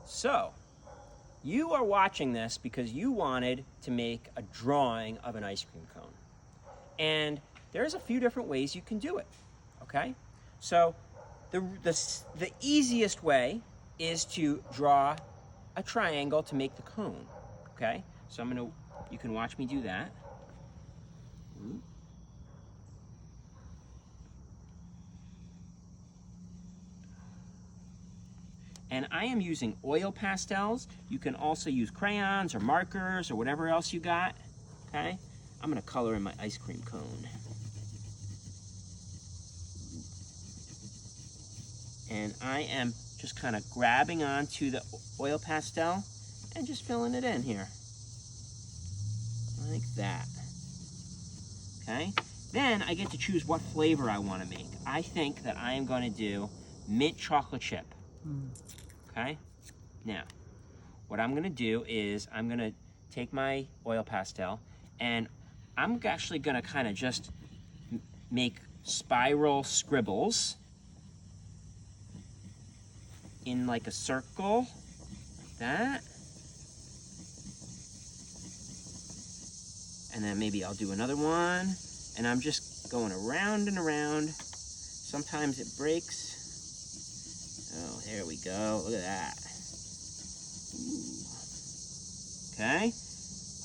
So, you are watching this because you wanted to make a drawing of an ice cream cone. And there's a few different ways you can do it, okay? So, the easiest way is to draw a triangle to make the cone, okay? So you can watch me do that. And I am using oil pastels. You can also use crayons or markers or whatever else you got, okay? I'm gonna color in my ice cream cone. And I am just kind of grabbing onto the oil pastel and just filling it in here. Like that, okay? Then I get to choose what flavor I wanna make. I think that I am gonna do mint chocolate chip. Okay, now what I'm gonna do is I'm gonna take my oil pastel and I'm actually gonna kind of just make spiral scribbles in like a circle, like that. And then maybe I'll do another one, and I'm just going around and around. Sometimes it breaks. Oh, there we go. Look at that. Ooh. Okay.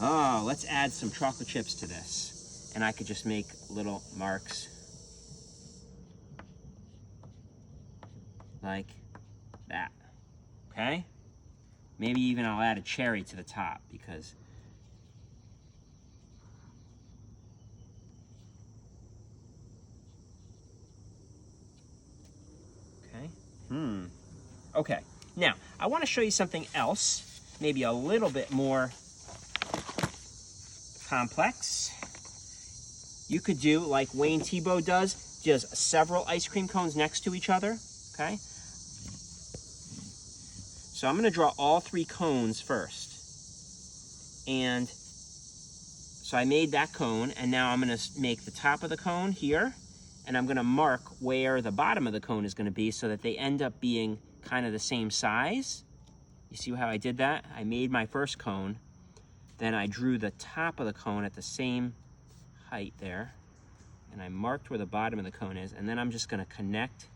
Oh, let's add some chocolate chips to this. And I could just make little marks like that. Okay? Maybe even I'll add a cherry to the top because okay, now I want to show you something else, maybe a little bit more complex. You could do like Wayne Thiebaud does, just several ice cream cones next to each other, okay? So I'm going to draw all 3 cones first. And so I made that cone, and now I'm going to make the top of the cone here, and I'm going to mark where the bottom of the cone is going to be so that they end up being kind of the same size. You see how I did that? I made my first cone, then I drew the top of the cone at the same height there, and I marked where the bottom of the cone is, and then I'm just going to connect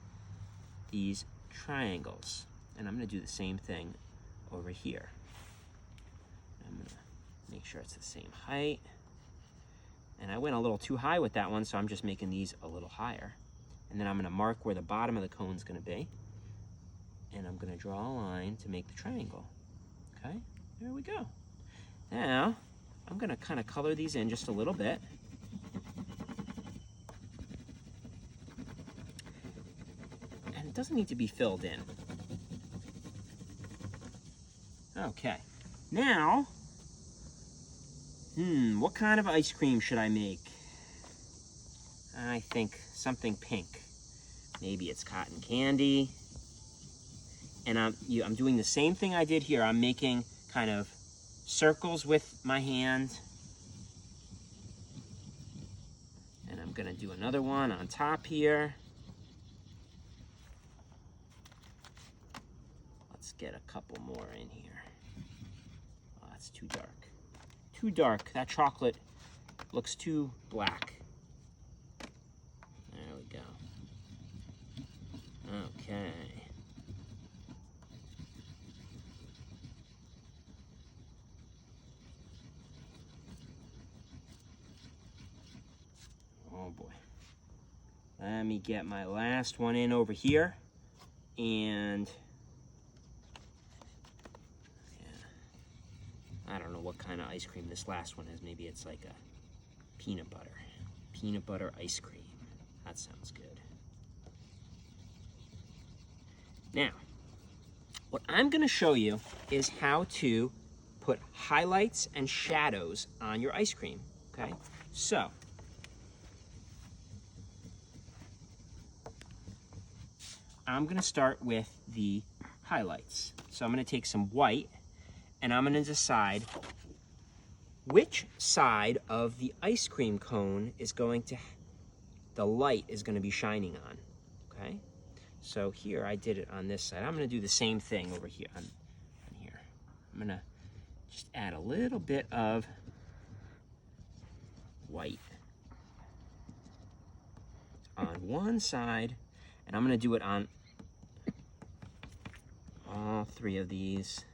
these triangles, and I'm going to do the same thing over here. I'm going to make sure it's the same height, and I went a little too high with that one, so I'm just making these a little higher, and then I'm going to mark where the bottom of the cone is going to be, and I'm going to draw a line to make the triangle. Okay, there we go. Now I'm going to kind of color these in just a little bit. And it doesn't need to be filled in. Okay, now, what kind of ice cream should I make? I think something pink. Maybe it's cotton candy. And I'm doing the same thing I did here. I'm making kind of circles with my hand. And I'm gonna do another one on top here. Let's get a couple more in here. Oh, that's too dark. Too dark. That chocolate looks too black. There we go. Okay. Oh boy. Let me get my last one in over here. And yeah, I don't know what kind of ice cream this last one is. Maybe it's like a peanut butter ice cream. That sounds good. Now, what I'm going to show you is how to put highlights and shadows on your ice cream, okay? So, I'm going to start with the highlights. So I'm going to take some white, and I'm going to decide which side of the ice cream cone is the light is going to be shining on, okay? So here I did it on this side. I'm going to do the same thing over here I'm gonna just add a little bit of white on one side, and I'm gonna do it on all three of these.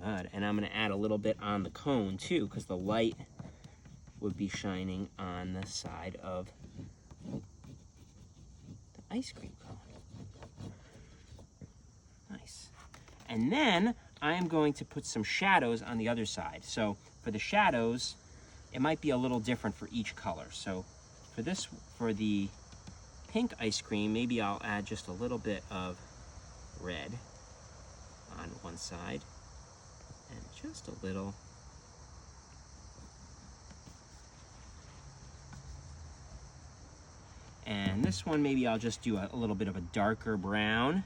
Good, and I'm gonna add a little bit on the cone too, because the light would be shining on the side of the ice cream cone. Nice. And then I'm going to put some shadows on the other side. So for the shadows, it might be a little different for each color. So for the pink ice cream, maybe I'll add just a little bit of red on one side and just a little and this one maybe I'll just do a little bit of a darker brown,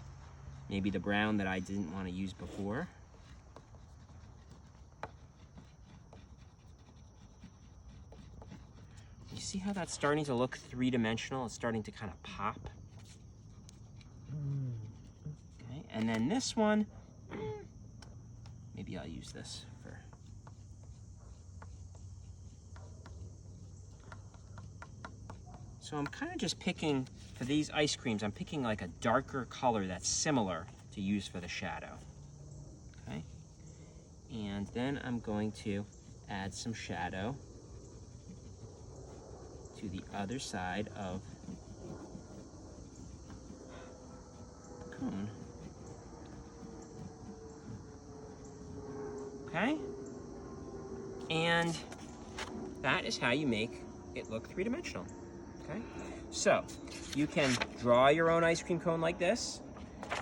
maybe the brown that I didn't want to use before. You see how that's starting to look three-dimensional? It's starting to kind of pop. Okay, and then this one, maybe I'll use this for... So I'm kind of just picking, for these ice creams, I'm picking like a darker color that's similar to use for the shadow. Okay, and then I'm going to add some shadow to the other side of the cone. Okay? And that is how you make it look three-dimensional. Okay? So, you can draw your own ice cream cone like this.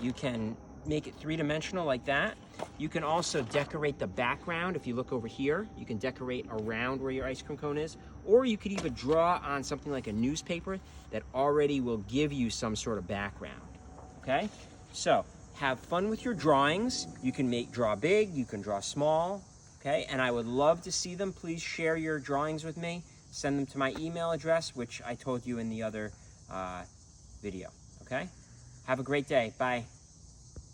You can make it three-dimensional like that. You can also decorate the background. If you look over here, you can decorate around where your ice cream cone is. Or you could even draw on something like a newspaper that already will give you some sort of background. Okay? So, have fun with your drawings. You can draw big, you can draw small. Okay? And I would love to see them. Please share your drawings with me. Send them to my email address, which I told you in the other video. Okay? Have a great day. Bye.